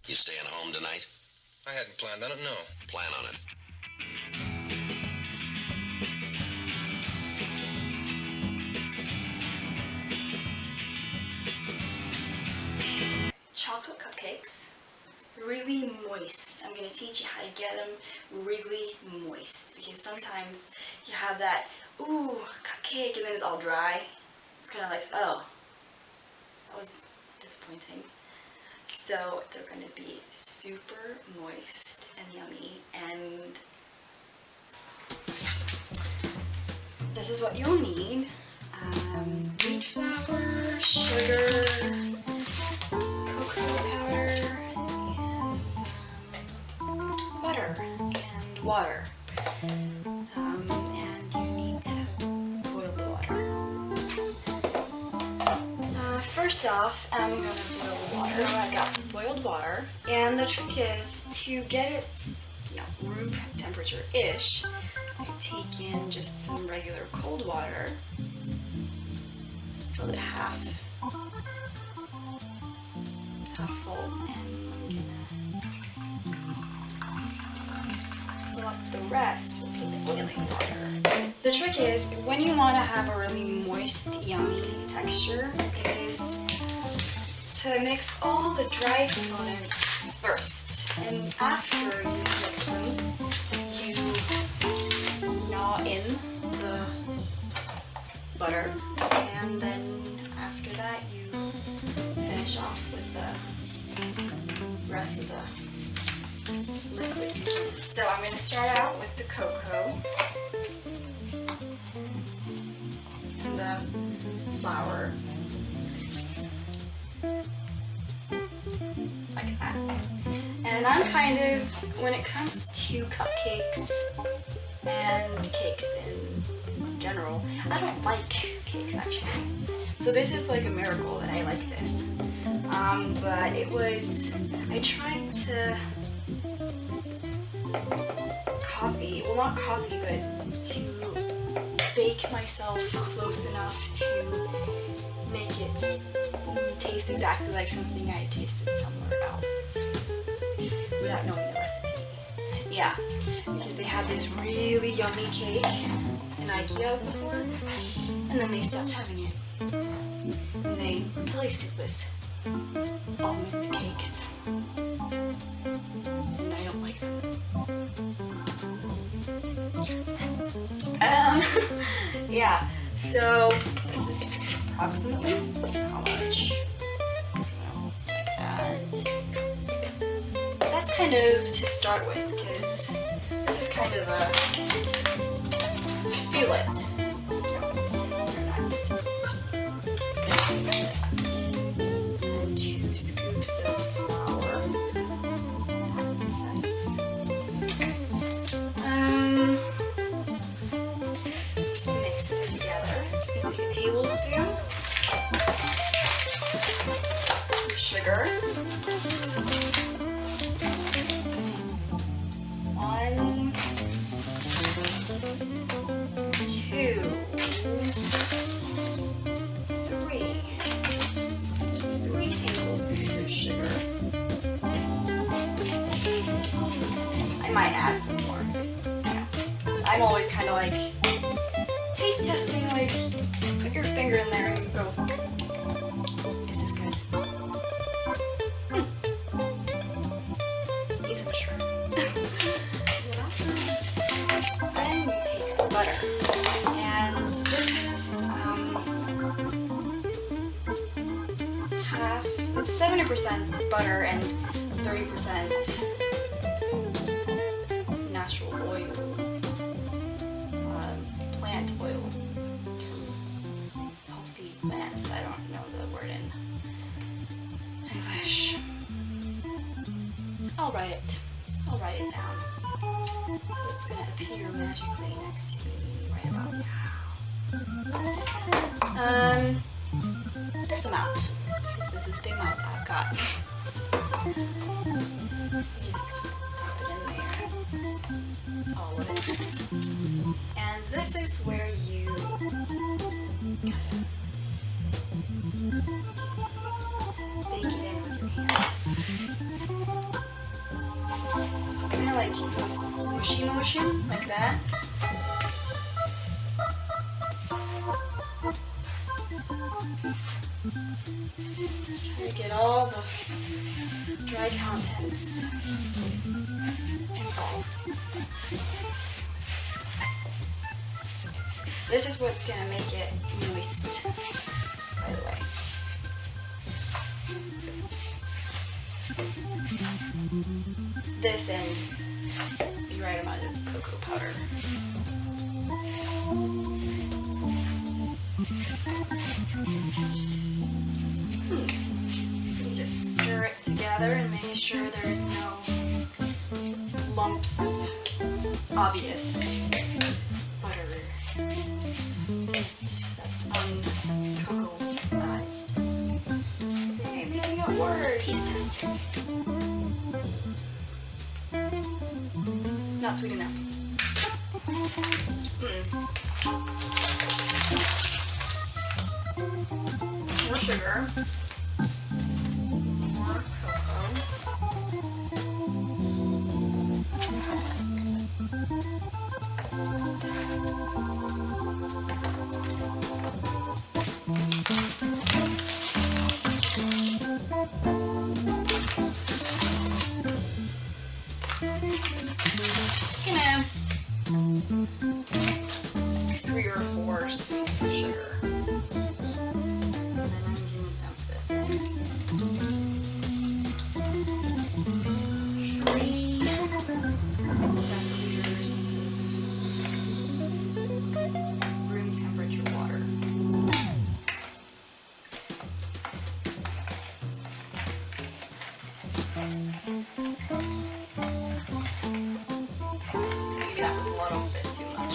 You staying home tonight? I hadn't planned on it, no. Plan on it. Chocolate cupcakes, really moist. I'm going to teach you how to get them really moist, because sometimes you have that, ooh, cupcake, and then it's all dry. It's kind of like, oh, that was disappointing. So they're going to be super moist and yummy, and this is what you'll need. Wheat flour, sugar, cocoa powder, and butter and water. And you need to boil the water. First off, I'm going to boil the water. So I got boiled water, and the trick is to get it, room temperature-ish. I take in just some regular cold water, fill it half full, and I'm gonna fill up the rest with the boiling water. The trick is, when you want to have a really moist, yummy texture, is to mix all the dry components first, and after you mix them, you gnaw in the butter, and then after that you finish off with the rest of the liquid components. So I'm going to start out with the cocoa and the flour, like that. And I'm kind of, when it comes to cupcakes and cakes in general, I don't like cakes actually. So this is like a miracle that I like this. But it was, I tried to copy, well not copy, but to bake myself close enough to make it taste exactly like something I tasted somewhere else without knowing the recipe. Yeah, because they had this really yummy cake in IKEA before, and then they stopped having it. And they replaced it with almond cakes. And I don't like them. Yeah, so this is approximately how much? Like that. That's kind of to start with, because this is kind of a feel it. And 2 scoops of flour. Just mix it together. I'm just going to take a tablespoon of sugar. 1, 2, 3 tablespoons of sugar. I might add some more. Yeah. I'm always kind of like taste testing, like put your finger in there and go, is this good? Need some sugar. Then you take the butter, and this is it's 70% butter and 30% natural oil, plant oil, healthy plants. I don't know the word in English. I'll write it down. So it's going to appear magically next to me right about now. This amount, because this is the amount I've got. Just put it in there, all of it. And this is where you bake it in with your hands. like smooshy motion, like that. Let's try to get all the dry contents involved. This is what's gonna make it moist, by the way. This and the right amount of cocoa powder. You just stir it together and make sure there's no lumps of obvious butter that's uncocoaized. Okay, making it work. He's testing. Not sweet enough. More sugar. More cocoa. Just gonna 3 or 4 spoons of sugar. And then I'm gonna dump this in. 3 deciliters room temperature water. Maybe that was a little bit too much.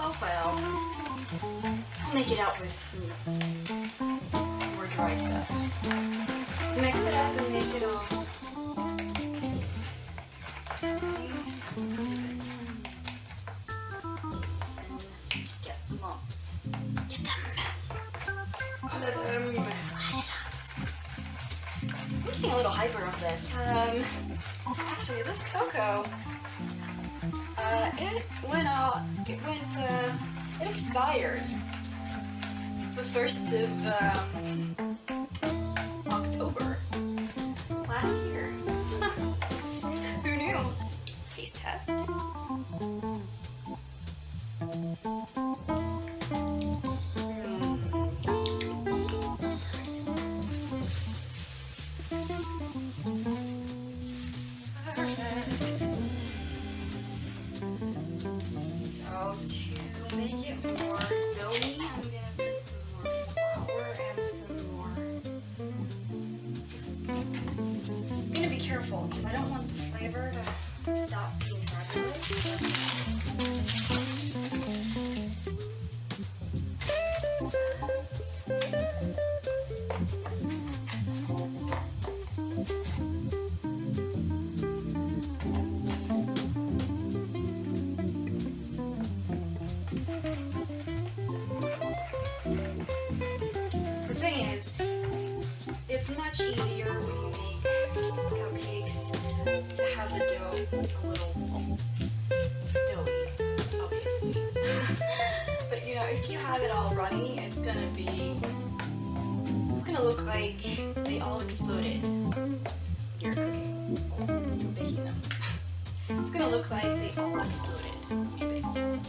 Oh well. I'll make it out with some more dry stuff. Just mix it up and make it all nice and even. And just get lumps. Get them. I'm getting a little hyper of this. Actually, this cocoa, it expired the 1st of October last year. Who knew? Taste test. Perfect. So to make it more doughy, I'm gonna put some more flour and some more. I'm gonna be careful because I don't want the flavor to stop being fabulous. The thing is, it's much easier when you make cupcakes to have the dough a little doughy, obviously. But you know, if you have it all runny, it's gonna look like they all exploded. You're cooking, you're baking them. It's gonna look like they all exploded when you bake them.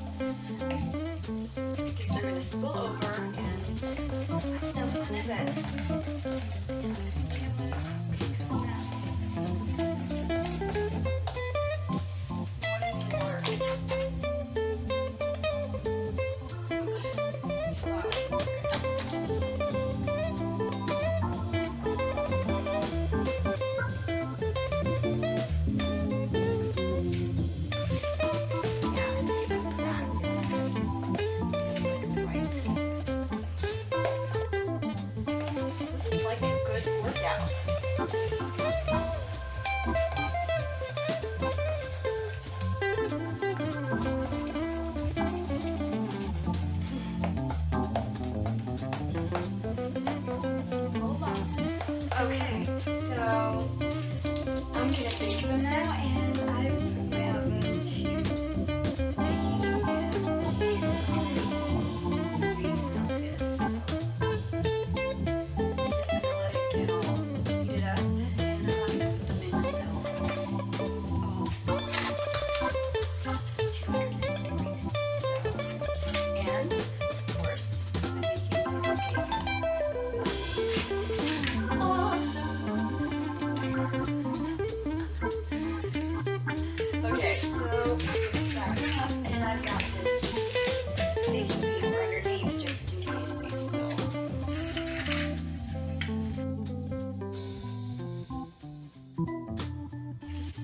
Because they're gonna spill over, and that's no fun, is it? Cupcakes for that. One more.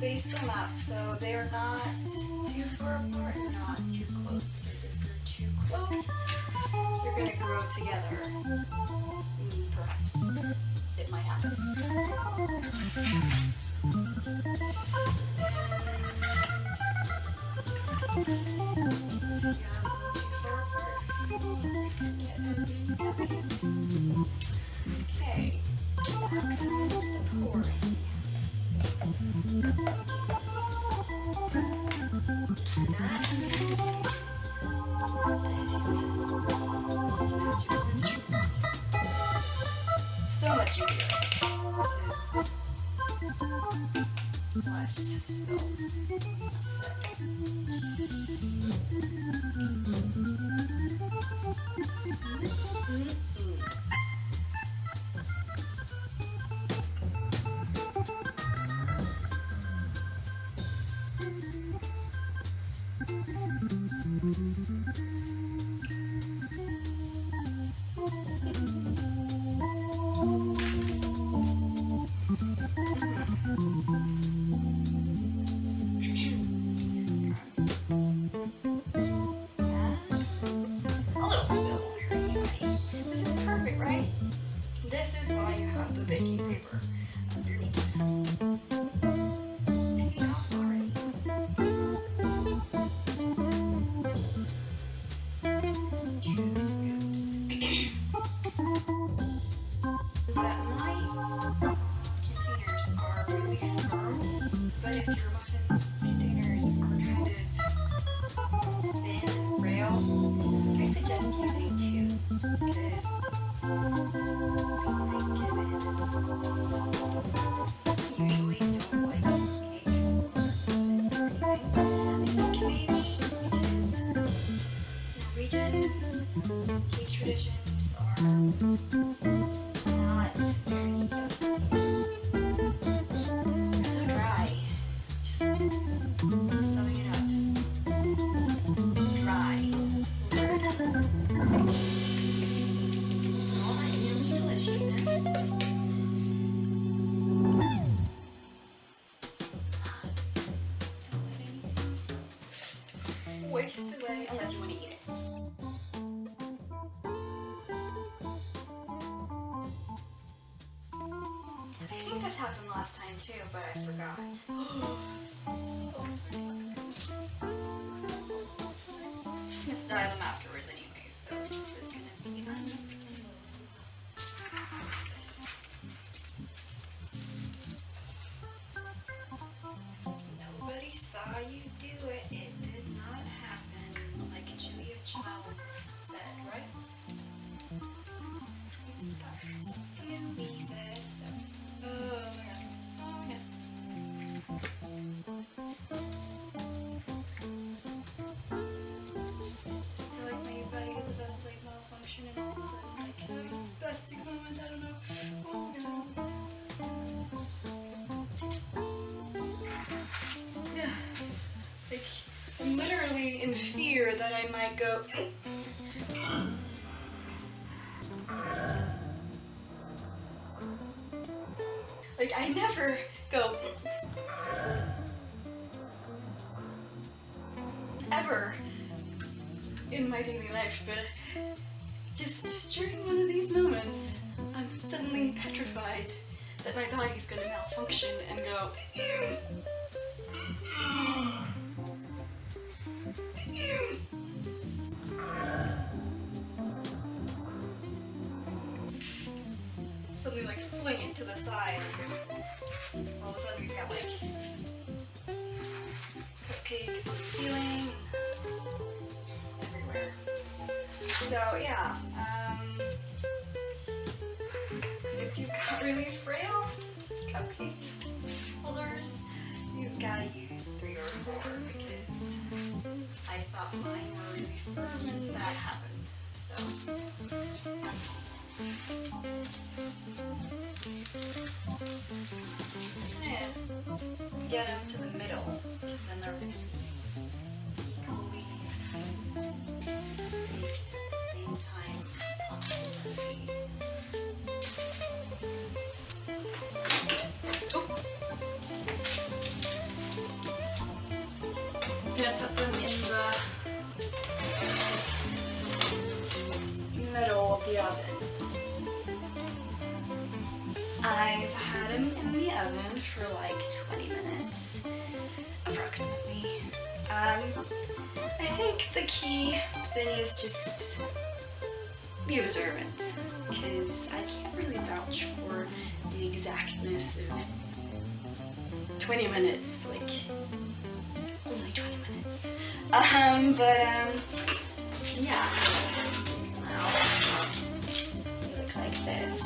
space them out so they're not too far apart, not too close, because if they're too close, they're gonna grow together. Perhaps. It might happen. Okay, now comes the pouring. That is this magical instrument. So much easier. It's less spill. Enough said. A little spill here, anybody. This is perfect, right? This is why you have the baking paper underneath. Paid off already. Two scoops. That my containers are really firm, but if your muffin containers are kind of thin and frail, I suggest using two, because usually don't like cakes or anything. I think maybe because Norwegian cake traditions are not very they're so dry. Just summing it up. Dry. Forward. All that yummy deliciousness. Don't let anything waste away unless you want to eat it. I think this happened last time too, but I forgot. I'm gonna style them afterwards anyway, so this is gonna be unnoticeable. Nobody saw you do it. It did not happen, like Julia Child said, right? That's what the movie said, so. Oh my god. Oh my god. I feel like my body was about to like malfunction and all of a sudden like a spastic moment, I don't know. Oh no. Yeah. Like I'm literally in fear that I might go like I never go ever in my daily life, but just during one of these moments, I'm suddenly petrified that my body's gonna malfunction and go suddenly like fling it to the side. All of a sudden we've got like cupcakes on the ceiling everywhere. So yeah, if you've got really frail cupcake holders, you've got to use 3 or 4 because I thought mine were really firm and that happened. So get them to the middle because then they're equally baked at the same time. for like 20 minutes, approximately. I think the key thing is just be observant, because I can't really vouch for the exactness of 20 minutes, like only 20 minutes. Yeah. Now, they look like this.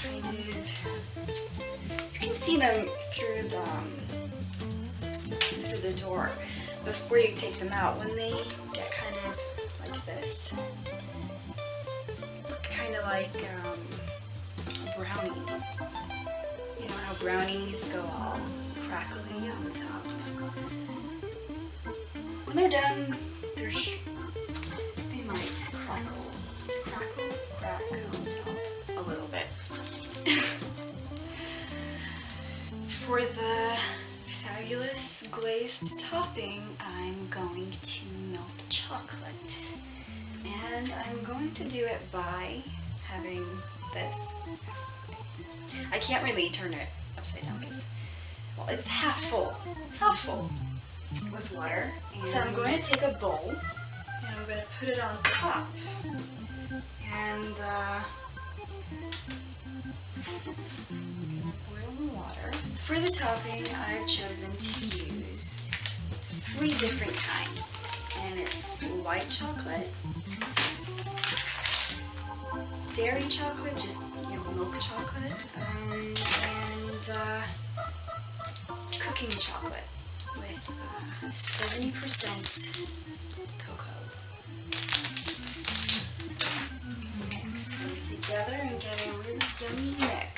Kind of, you can see them through the door before you take them out. When they get kind of like this, kind of like a brownie. You know how brownies go all crackly on the top. When they're done, they might crack on top a little bit. For the fabulous glazed topping, I'm going to melt chocolate. And I'm going to do it by having this. I can't really turn it upside down because, well, it's half full with water. And so I'm going to take a bowl and I'm going to put it on top. And boil the water. For the topping, I've chosen to use 3 different kinds. And it's white chocolate, dairy chocolate, just milk chocolate, and cooking chocolate with 70% cocoa. Mix them together and get a really yummy mix.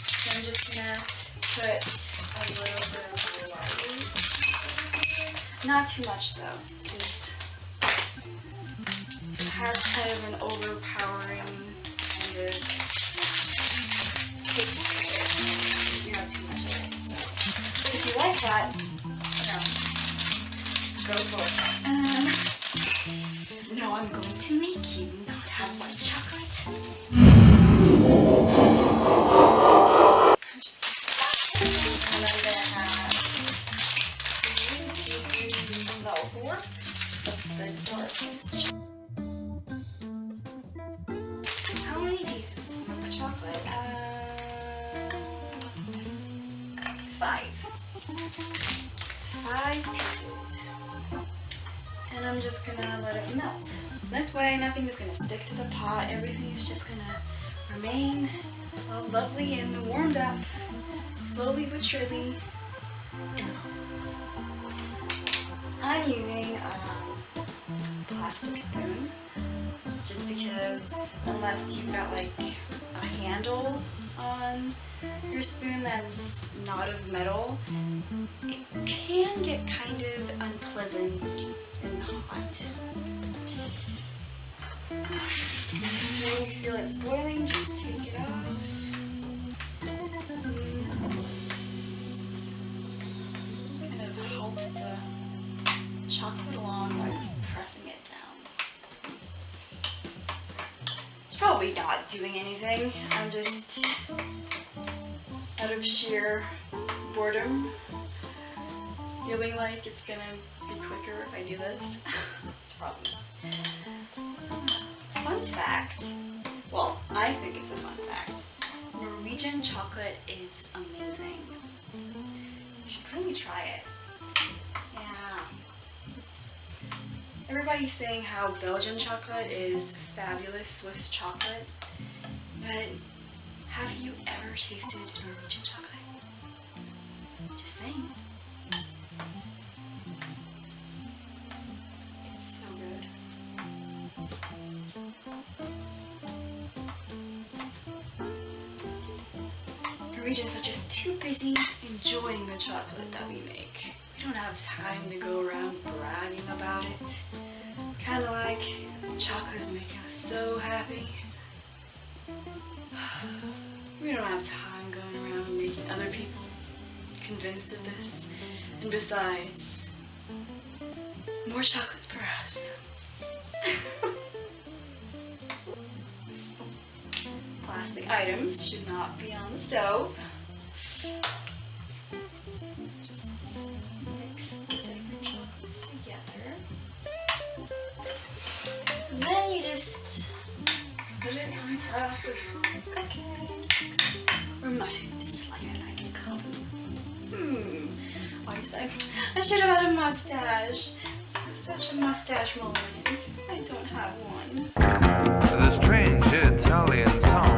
So I'm just gonna put a little bit of water. Not too much though, because it has kind of an overpowering kind of taste to it if you have too much of it. So if you like that, go for it. No, I'm going to make you not have white chocolate. And I'm going to have 3 pieces, no, 4 of the darkest chocolate. How many pieces of milk chocolate? 5. 5 pieces. And I'm just gonna let it melt. This way, nothing is gonna stick to the pot. Everything is just gonna remain all lovely and warmed up, slowly but surely, in the pot. I'm using a plastic spoon, just because unless you've got like a handle on your spoon that's not of metal, it can get kind of unpleasant and hot. When you feel it's boiling, just take it off. Just kind of help the chocolate along by just pressing it down. It's probably not doing anything. I'm just out of sheer boredom, feeling like it's gonna be quicker if I do this. It's probably not. Fun fact, well, I think it's a fun fact. Norwegian chocolate is amazing. You should really try it. Yeah. Everybody's saying how Belgian chocolate is fabulous Swiss chocolate, but have you ever tasted Norwegian chocolate? Just saying. It's so good. Norwegians are just too busy enjoying the chocolate that we make. We don't have time to go around bragging about it. Kind of like chocolate is making us so happy. We don't have time going around making other people convinced of this. And besides, more chocolate for us. Plastic. items should not be on the stove. Just mix the different chocolates together. And then you just put it on top of cupcakes. Or muffins, like I like to call them. I should have had a mustache. Such a mustache moment. I don't have one. The strange Italian song.